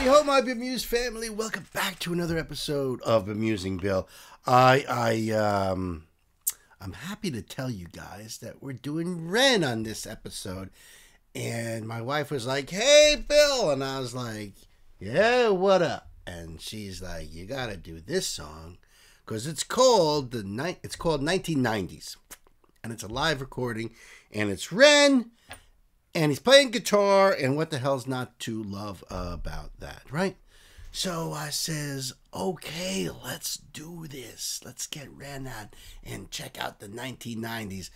ho, my Bemused family! Welcome back to another episode of Bemusing Bill. I'm happy to tell you guys that we're doing Ren on this episode, and my wife was like, "Hey, Bill," and I was like, "Yeah, what up?" And she's like, "You gotta do this song because it's called 1990s, and it's a live recording, and it's Ren." And he's playing guitar, and what the hell's not to love about that, right? So I says, okay, let's do this. Let's get Ren on and check out the 1990s.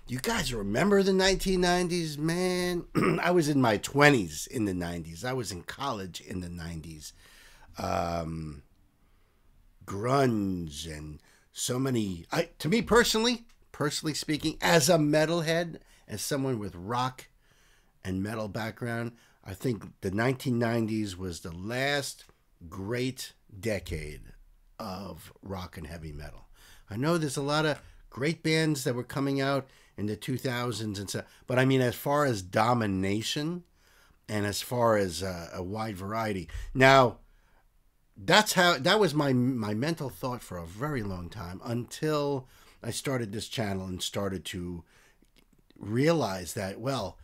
You guys remember the 1990s, man? I was in my 20s in the 90s. I was in college in the 90s. Grunge and so many... to me personally speaking, as a metalhead, as someone with rock and metal background, I think the 1990s was the last great decade of rock and heavy metal. I know there's a lot of great bands that were coming out in the 2000s and so, but I mean, as far as domination and as far as a wide variety. Now, that was my mental thought for a very long time until I started this channel and started to realize that, well,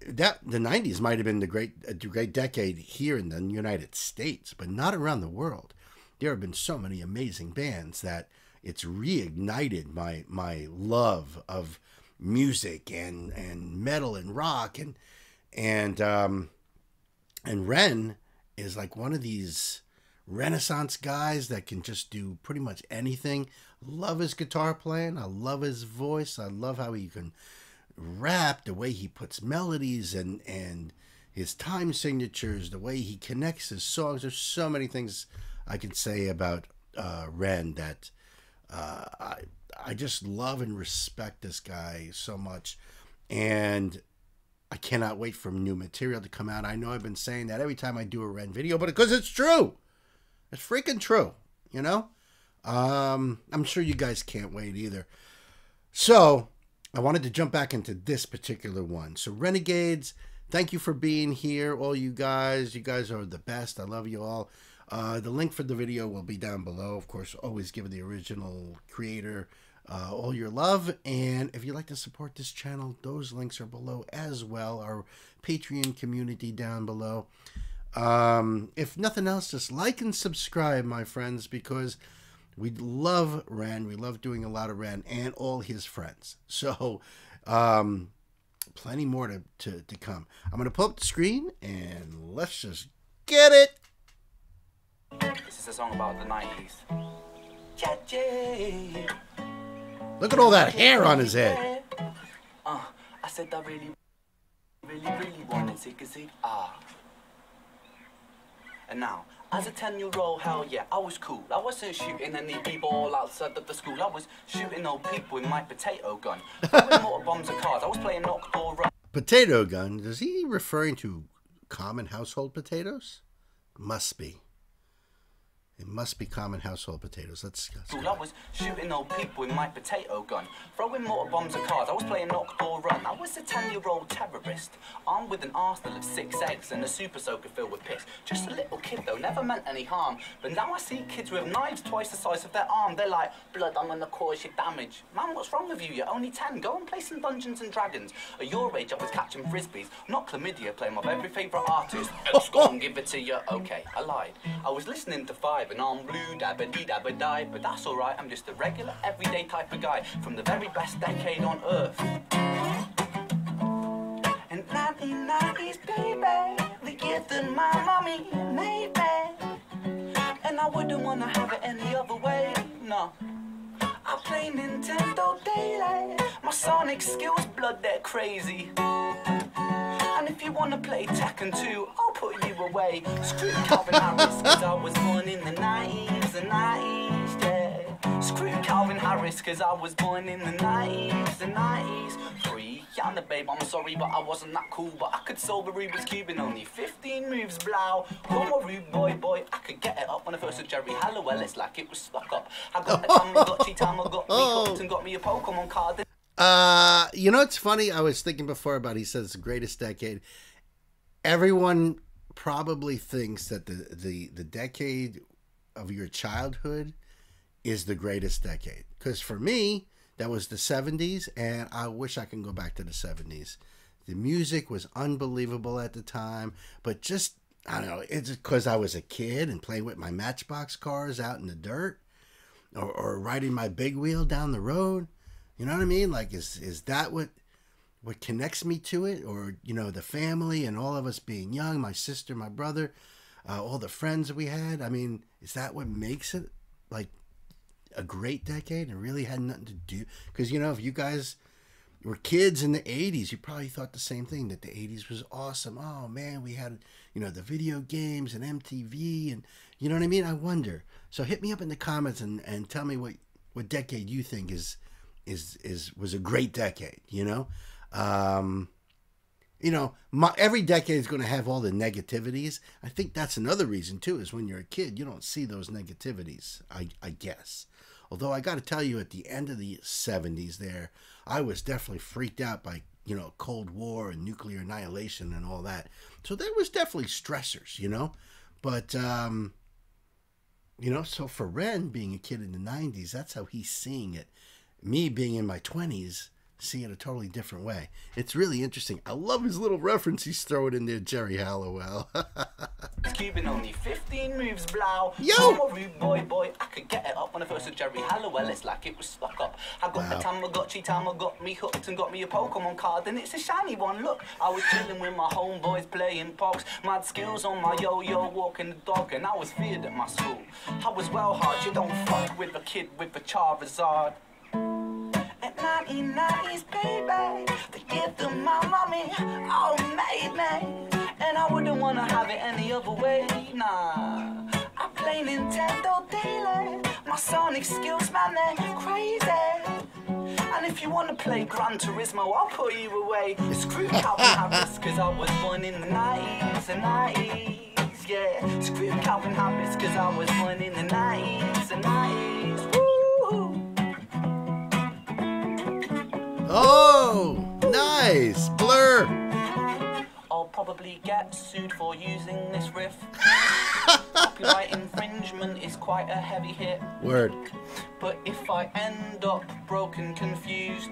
that the 90s might have been a great decade here in the United States, but not around the world. There have been so many amazing bands that it's reignited my love of music and metal and rock and Ren is like one of these Renaissance guys that can just do pretty much anything. Love his guitar playing. I love his voice. I love how he can rap, the way he puts melodies and his time signatures, the way he connects his songs. There's so many things I can say about Ren that I just love and respect this guy so much, and I cannot wait for new material to come out. I know I've been saying that every time I do a Ren video, but because it's true. It's freaking true, you know? I'm sure you guys can't wait either. So I wanted to jump back into this particular one. So Renegades, thank you for being here, all you guys. You guys are the best. I love you all. The link for the video will be down below. Of course, always give the original creator all your love. And if you'd like to support this channel, those links are below as well. Our Patreon community down below. If nothing else, just like and subscribe, my friends, because we love Ren. We love doing a lot of Ren and all his friends. So, plenty more to come. I'm going to pull up the screen and let's just get it. This is a song about the 90s. Look at all that hair on his head. I said I really wanted to see. And now, as a 10-year-old, hell yeah, I was cool. I wasn't shooting any b-ball outside of the school. I was shooting old people with my potato gun. Throwing mortar bombs at cars. I was playing knock-door run. Potato gun? Is he referring to common household potatoes? Must be. It must be common household potatoes. Let's go. I was shooting old people with my potato gun. Throwing mortar bombs at cars. I was playing knock-door run. I was a 10-year-old terrorist. Armed with an arsenal of 6 eggs and a super soaker filled with piss. Just a little kid though, never meant any harm. But now I see kids with knives twice the size of their arm. They're like, blood, I'm gonna cause you damage. Man, what's wrong with you? You're only 10. Go and play some Dungeons and Dragons. At your age, I was catching frisbees. Not chlamydia, playing my very favourite artist. Let's go and give it to you. Okay, I lied. I was listening to 5 and I'm blue, dabba-dee-dabba-die, but that's alright, I'm just a regular, everyday type of guy from the very best decade on earth. And 1990s, baby, the year that my mommy made me. And I wouldn't want to have it any other way, no. I play Nintendo daily, my Sonic skills, blood, they're crazy. And if you want to play Tekken 2, I'll put you away. Screw Calvin Harris, cause I was born in the 90s, yeah. Screw Calvin Harris, cause I was born in the 90s, Free Yana, babe, I'm sorry, but I wasn't that cool. But I could solve a Rubik's Cube in only 15 moves, blow. One more rude boy, I could get it up. When I first saw Jerry Halliwell, it's like it was stuck up. I got a Tamagotchi, got me hooked and got me a Pokemon card. You know, it's funny. I was thinking before about, he says, the greatest decade. Everyone probably thinks that the decade of your childhood is the greatest decade. Because for me, that was the 70s, and I wish I can go back to the 70s. The music was unbelievable at the time, but just, I don't know, it's because I was a kid and playing with my Matchbox cars out in the dirt, or riding my big wheel down the road. You know what I mean? Like, is that what connects me to it? Or, you know, the family and all of us being young, my sister, my brother, all the friends that we had. I mean, is that what makes it, like, a great decade and really had nothing to do? Because, you know, if you guys were kids in the 80s, you probably thought the same thing, that the 80s was awesome. Oh, man, we had, you know, the video games and MTV and, you know what I mean? I wonder. So hit me up in the comments and tell me what decade you think was a great decade, you know? You know, every decade is going to have all the negativities. I think that's another reason, too, is when you're a kid, you don't see those negativities, I guess. Although I got to tell you, at the end of the 70s there, I was definitely freaked out by, you know, Cold War and nuclear annihilation and all that. So there was definitely stressors, you know. But, you know, so for Ren being a kid in the 90s, that's how he's seeing it. Me being in my 20s, see it a totally different way. It's really interesting. I love his little reference he's throwing in there, Jerry Halliwell. Keeping only 15 moves, blow. Yo! I'm a rude boy, I could get it up when I first saw Jerry Halliwell. It's like it was stuck up. I got the Tamagotchi, got me hooked and got me a Pokemon card, and it's a shiny one. Look, I was chilling with my homeboys playing pogs. Mad skills on my yo-yo, walking the dog, and I was feared at my school. I was well hard, you don't fuck with a kid with a Charizard. At 1990s, baby, the gift of my mommy, all made me. And I wouldn't want to have it any other way, nah. I play Nintendo daily, my Sonic skills, man, they're crazy. And if you want to play Gran Turismo, I'll put you away. Screw Calvin Harris, cause I was born in the 90s, yeah. Screw Calvin Harris, cause I was born in the 90s, woo! Oh, nice. Blur. I'll probably get sued for using this riff. Copyright infringement is quite a heavy hit. Word. But if I end up broken, confused,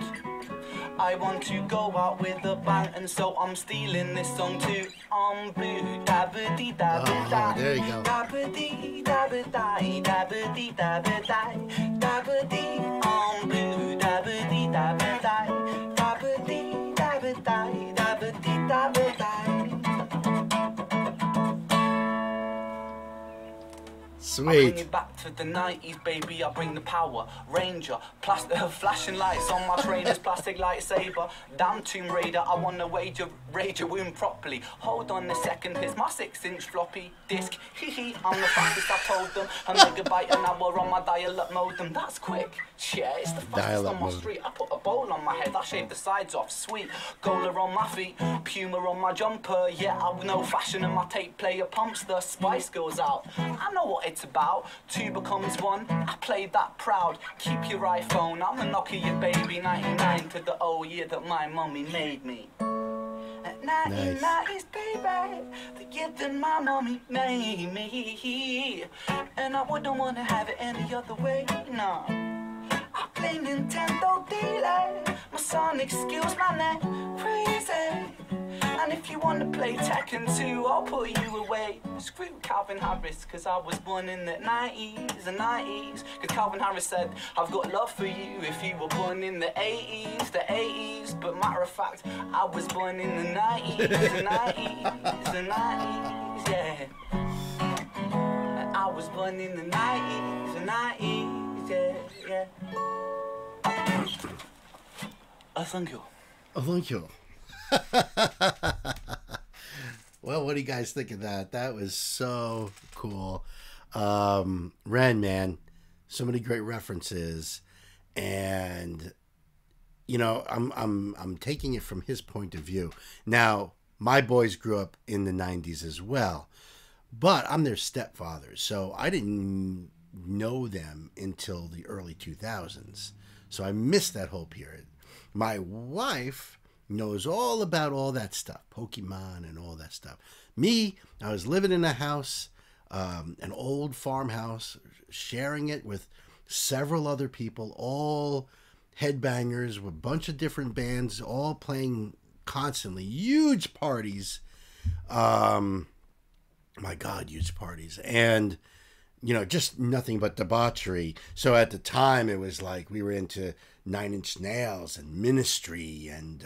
I want to go out with a bang, and so I'm stealing this song too. I'm blue, dabba-dee dabba-die. Oh, there you go. Dabba-dee dabba-die, dabba-dee dabba-die, dabba-dee. I'm blue, dabba-dee dabba-die, dabba-dee dabba-die, dabba-dee dabba-die. I bring Sweet. it back to the 90s, baby, I bring the power. Ranger, flashing lights on my trainer's plastic lightsaber. Damn Tomb Raider, I wanna rage your wound properly. Hold on a second, here's my 6-inch floppy disk. Hee I'm the fastest, I told them. A megabyte an hour on my dial-up modem. That's quick, yeah, it's the fastest on my street. I put a bowl on my head, I shave the sides off, sweet. Gola on my feet, Puma on my jumper. Yeah, I know fashion and my tape player pumps the Spice Girls out. I know what it's about, 2 becomes 1, I played that proud. Keep your iPhone, I'm a Nokia baby, 99 to the old year that my mummy made me. At 1990s, baby, the gift that my mommy made me. And I wouldn't want to have it any other way, no. I play Nintendo daily, my Sonic skills, man, they're crazy. And if you want to play Tekken 2, I'll put you away. Screw Calvin Harris, cause I was born in the 90s. Cause Calvin Harris said, I've got love for you if you were born in the 80s. But matter of fact, I was born in the 90s, yeah. I was born in the 90s, yeah. Thank you. Oh, thank you. Well, what do you guys think of that? That was so cool. Ren, man, so many great references, and you know, I'm taking it from his point of view. Now, my boys grew up in the 90s as well, but I'm their stepfather, so I didn't know them until the early 2000s. So I missed that whole period. My wife knows all about all that stuff, Pokemon and all that stuff. Me, I was living in a house, an old farmhouse, sharing it with several other people, all headbangers with a bunch of different bands, all playing constantly. Huge parties. My God, huge parties. And, just nothing but debauchery. So at the time, it was like we were into Nine Inch Nails and Ministry and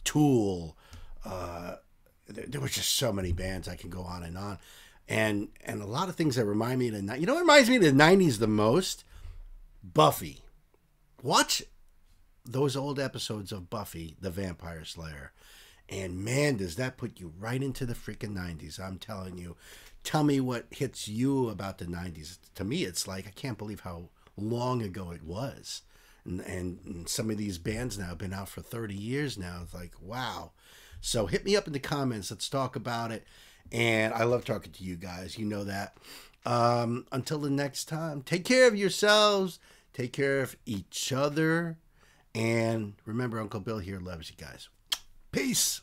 Tool. There were just so many bands. I can go on and on. And a lot of things that remind me of the... what reminds me of the 90s the most? Buffy. Watch those old episodes of Buffy, the Vampire Slayer. And man, does that put you right into the freaking 90s. I'm telling you. Tell me what hits you about the 90s. To me, it's like, I can't believe how long ago it was. And some of these bands now have been out for 30 years now. It's like, wow. So hit me up in the comments. Let's talk about it. And I love talking to you guys. You know that. Until the next time, take care of yourselves. Take care of each other. And remember, Uncle Bill here loves you guys. Peace.